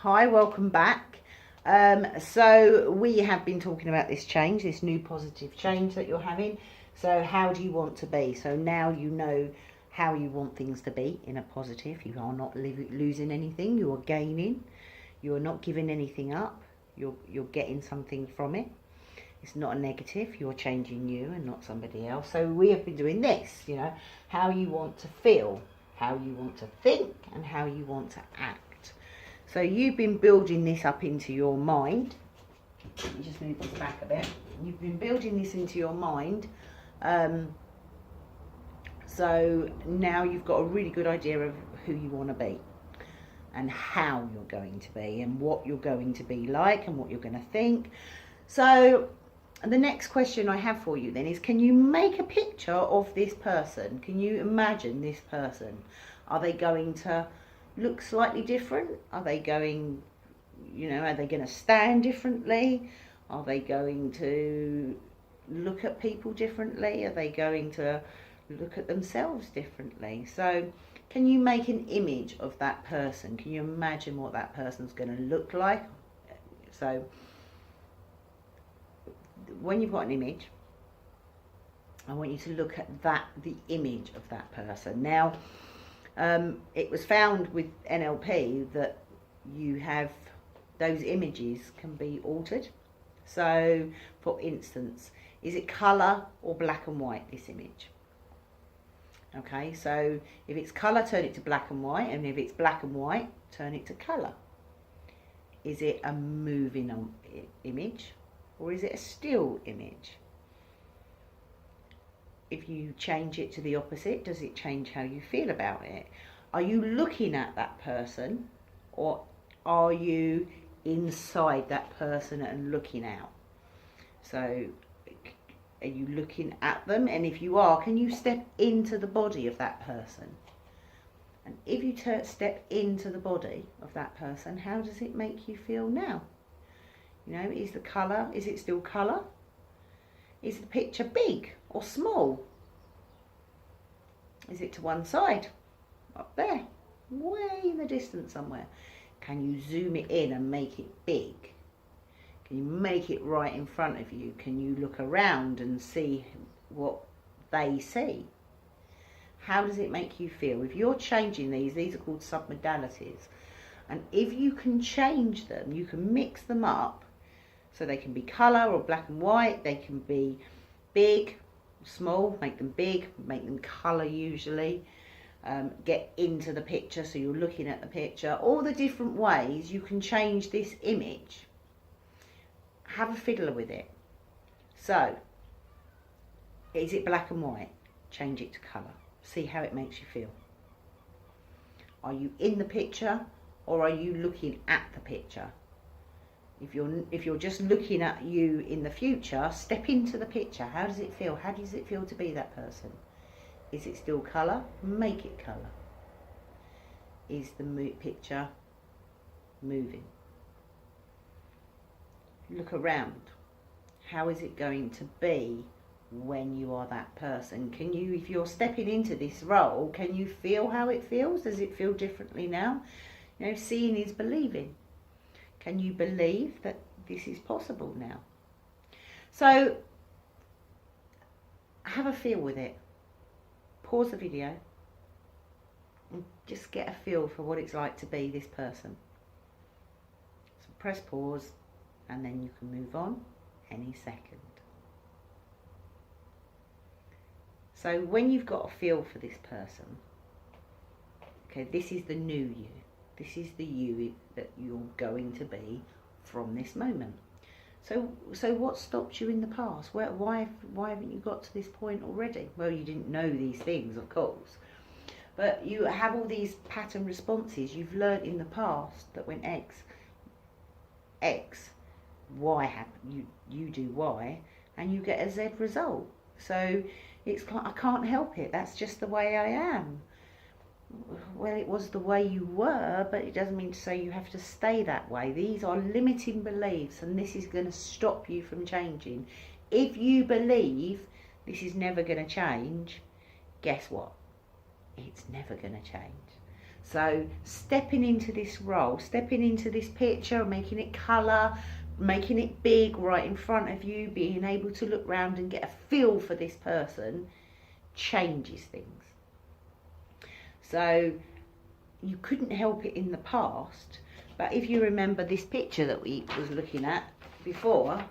Hi, welcome back. So we have been talking about this change, this new positive change that you're having. So how do you want to be? So now you know how you want things to be in a positive. You are not losing anything. You are gaining. You are not giving anything up. You're getting something from it. It's not a negative. You're changing you and not somebody else. So we have been doing this, how you want to feel, how you want to think, and how you want to act. So you've been building this up into your mind. Let me just move this back a bit. You've been building this into your mind. So now you've got a really good idea of who you want to be and how you're going to be and what you're going to be like and what you're going to think. So the next question I have for you then is, can you make a picture of this person? Can you imagine this person? Are they going to look slightly different? Are they going, are they going to stand differently? Are they going to look at people differently? Are they going to look at themselves differently? So can you make an image of that person? Can you imagine what that person's going to look like? So when you've got an image, I want you to look at the image of that person. Now, it was found with NLP that you have those images can be altered. So, for instance, is it colour or black and white, this image? Okay, so if it's colour, turn it to black and white, and if it's black and white, turn it to colour. Is it a moving image, or is it a still image? If you change it to the opposite, does it change how you feel about it? Are you looking at that person, or are you inside that person and looking out? So are you looking at them? And if you are, can you step into the body of that person? And if you step into the body of that person, how does it make you feel now? Is the colour, is it still colour? Is the picture big or small? Is it to one side? Up there? Way in the distance somewhere? Can you zoom it in and make it big? Can you make it right in front of you? Can you look around and see what they see? How does it make you feel? If you're changing these are called submodalities. And if you can change them, you can mix them up. So they can be colour or black and white. They can be big, small, make them big, make them colour usually. Get into the picture, so you're looking at the picture. All the different ways you can change this image. Have a fiddler with it. So, is it black and white? Change it to colour. See how it makes you feel. Are you in the picture, or are you looking at the picture? If you're just looking at you in the future, step into the picture. How does it feel? How does it feel to be that person? Is it still colour? Make it colour. Is the picture moving? Look around. How is it going to be when you are that person? Can you, if you're stepping into this role, can you feel how it feels? Does it feel differently now? Seeing is believing. Can you believe that this is possible now? So, have a feel with it. Pause the video and just get a feel for what it's like to be this person. So press pause and then you can move on any second. So when you've got a feel for this person, okay, this is the new you. This is the you that you're going to be from this moment. So what stopped you in the past? Why haven't you got to this point already? Well, you didn't know these things, of course. But you have all these pattern responses you've learnt in the past that when X, Y happen, you do Y, and you get a Z result. So I can't help it. That's just the way I am. Well, it was the way you were, but it doesn't mean to say you have to stay that way. These are limiting beliefs, and this is going to stop you from changing. If you believe this is never going to change, guess what? It's never going to change. So stepping into this role, stepping into this picture, making it colour, making it big right in front of you, being able to look round and get a feel for this person changes things. So you couldn't help it in the past, but if you remember this picture that we was looking at before,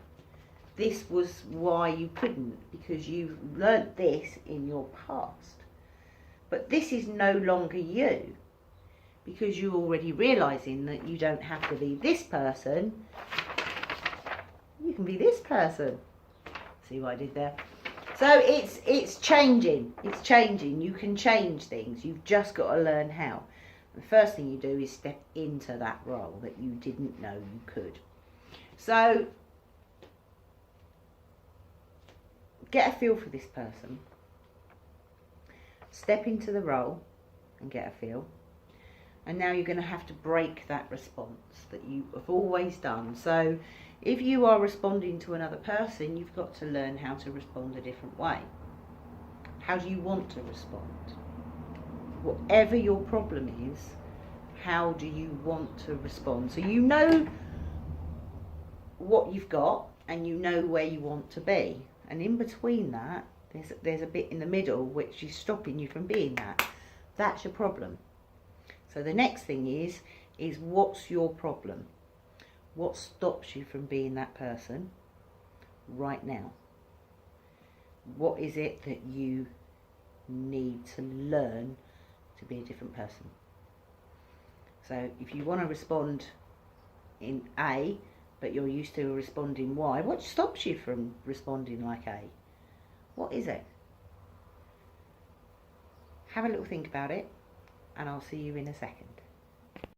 this was why you couldn't, because you've learnt this in your past. But this is no longer you, because you're already realising that you don't have to be this person, you can be this person. See what I did there? So it's changing, you can change things, you've just got to learn how. The first thing you do is step into that role that you didn't know you could. So get a feel for this person, step into the role and get a feel. And now you're going to have to break that response that you have always done. So if you are responding to another person, you've got to learn how to respond a different way. How do you want to respond? Whatever your problem is, how do you want to respond? So you know what you've got and you know where you want to be. And in between that, there's a bit in the middle which is stopping you from being that. That's your problem. So the next thing is what's your problem? What stops you from being that person right now? What is it that you need to learn to be a different person? So if you want to respond in A, but you're used to responding Y, what stops you from responding like A? What is it? Have a little think about it, and I'll see you in a second.